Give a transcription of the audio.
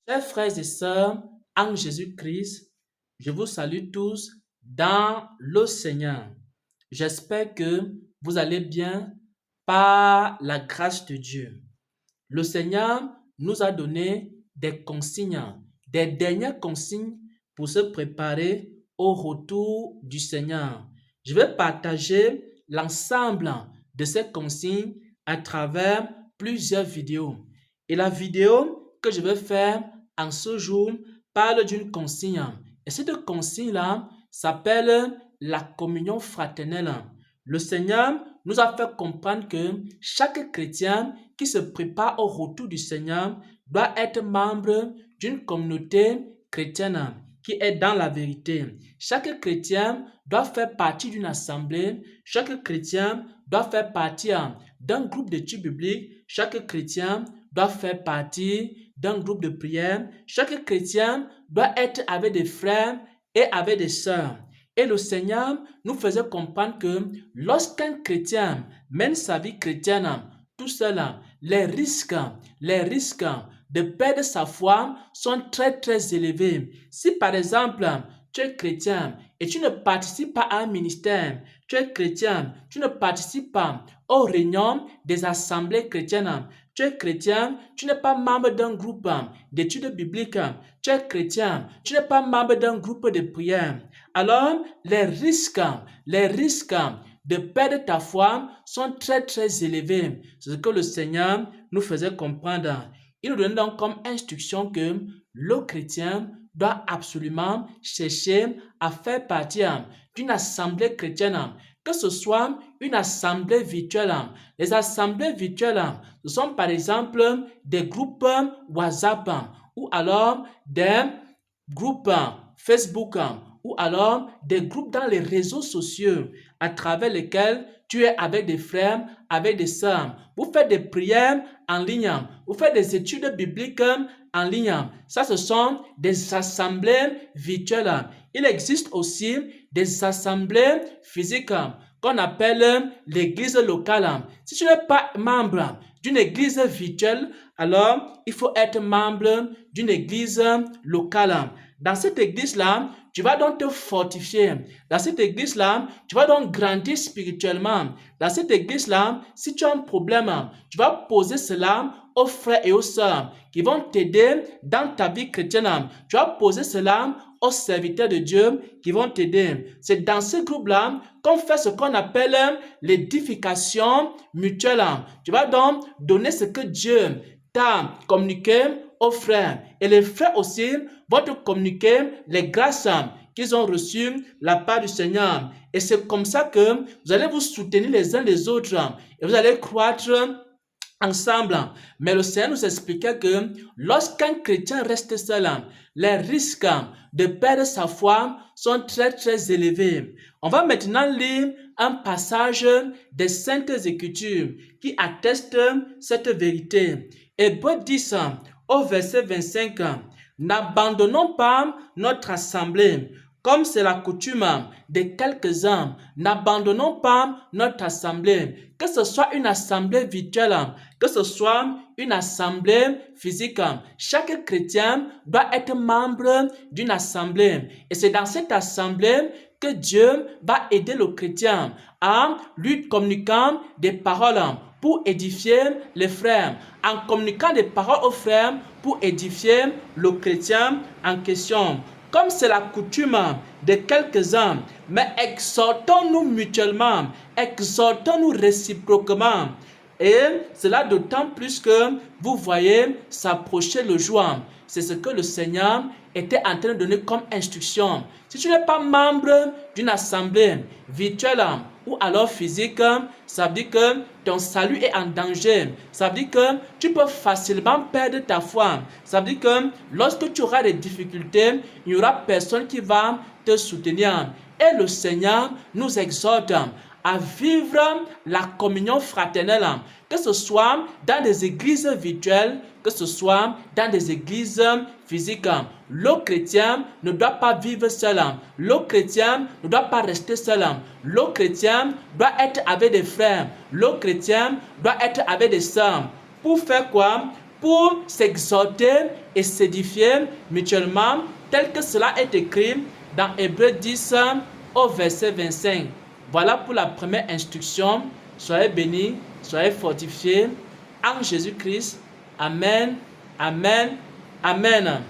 Chers frères et sœurs, en Jésus-Christ, je vous salue tous dans le Seigneur. J'espère que vous allez bien par la grâce de Dieu. Le Seigneur nous a donné des consignes, des dernières consignes pour se préparer au retour du Seigneur. Je vais partager l'ensemble de ces consignes à travers plusieurs vidéos. Et la vidéo que je vais faire en ce jour parle d'une consigne. Et cette consigne-là s'appelle la communion fraternelle. Le Seigneur nous a fait comprendre que chaque chrétien qui se prépare au retour du Seigneur doit être membre d'une communauté chrétienne qui est dans la vérité. Chaque chrétien doit faire partie d'une assemblée. Chaque chrétien doit faire partie d'un groupe d'études bibliques. Chaque chrétien doit faire partie d'un groupe de prière. Chaque chrétien doit être avec des frères et avec des sœurs. Et le Seigneur nous faisait comprendre que lorsqu'un chrétien mène sa vie chrétienne tout seul, les risques de perdre sa foi sont très très élevés. Si par exemple, tu es chrétien et tu ne participes pas à un ministère, tu es chrétien, tu ne participes pas aux réunions des assemblées chrétiennes, tu es chrétien, tu n'es pas membre d'un groupe d'études bibliques, tu es chrétien, tu n'es pas membre d'un groupe de prière, alors les risques de perdre ta foi sont très très élevés. C'est ce que le Seigneur nous faisait comprendre. Il nous donne donc comme instruction que le chrétien doit absolument chercher à faire partie d'une assemblée chrétienne, que ce soit une assemblée virtuelle. Les assemblées virtuelles, ce sont par exemple des groupes WhatsApp ou alors des groupes Facebook ou alors des groupes dans les réseaux sociaux à travers lesquels tu es avec des frères, avec des sœurs. Vous faites des prières en ligne, vous faites des études bibliques en ligne. Ça, ce sont des assemblées virtuelles. Il existe aussi des assemblées physiques qu'on appelle l'église locale. Si tu n'es pas membre d'une église virtuelle, alors il faut être membre d'une église locale. Dans cette église-là, tu vas donc te fortifier. Dans cette église-là, tu vas donc grandir spirituellement. Dans cette église-là, si tu as un problème, tu vas poser cela aux frères et aux sœurs qui vont t'aider dans ta vie chrétienne. Tu vas poser cela aux serviteurs de Dieu qui vont t'aider. C'est dans ce groupe-là qu'on fait ce qu'on appelle l'édification mutuelle. Tu vas donc donner ce que Dieu t'a communiqué aux frères. Et les frères aussi vont te communiquer les grâces qu'ils ont reçues de la part du Seigneur. Et c'est comme ça que vous allez vous soutenir les uns les autres et vous allez croître ensemble. Mais le Seigneur nous expliquait que lorsqu'un chrétien reste seul, les risques de perdre sa foi sont très très élevés. On va maintenant lire un passage des Saintes Écritures qui atteste cette vérité. Hébreux 10 au verset 25. N'abandonnons pas notre assemblée, comme c'est la coutume de quelques-uns. N'abandonnons pas notre assemblée, que ce soit une assemblée virtuelle, que ce soit une assemblée physique. Chaque chrétien doit être membre d'une assemblée. Et c'est dans cette assemblée que Dieu va aider le chrétien en lui communiquant des paroles pour édifier les frères, en communiquant des paroles aux frères pour édifier le chrétien en question. Comme c'est la coutume de quelques-uns, mais exhortons-nous mutuellement, exhortons-nous réciproquement. Et cela d'autant plus que vous voyez s'approcher le jour. C'est ce que le Seigneur était en train de donner comme instruction. Si tu n'es pas membre d'une assemblée virtuelle ou alors physique, ça veut dire que ton salut est en danger. Ça veut dire que tu peux facilement perdre ta foi. Ça veut dire que lorsque tu auras des difficultés, il n'y aura personne qui va te soutenir. Et le Seigneur nous exhorte à vivre la communion fraternelle, que ce soit dans des églises virtuelles, que ce soit dans des églises physiques. Le chrétien ne doit pas vivre seul. Le chrétien ne doit pas rester seul. Le chrétien doit être avec des frères. Le chrétien doit être avec des sœurs. Pour faire quoi? pour s'exhorter et s'édifier mutuellement, tel que cela est écrit dans Hébreux 10 au verset 25. Voilà pour la première instruction. Soyez bénis, soyez fortifiés en Jésus-Christ. Amen, amen, amen.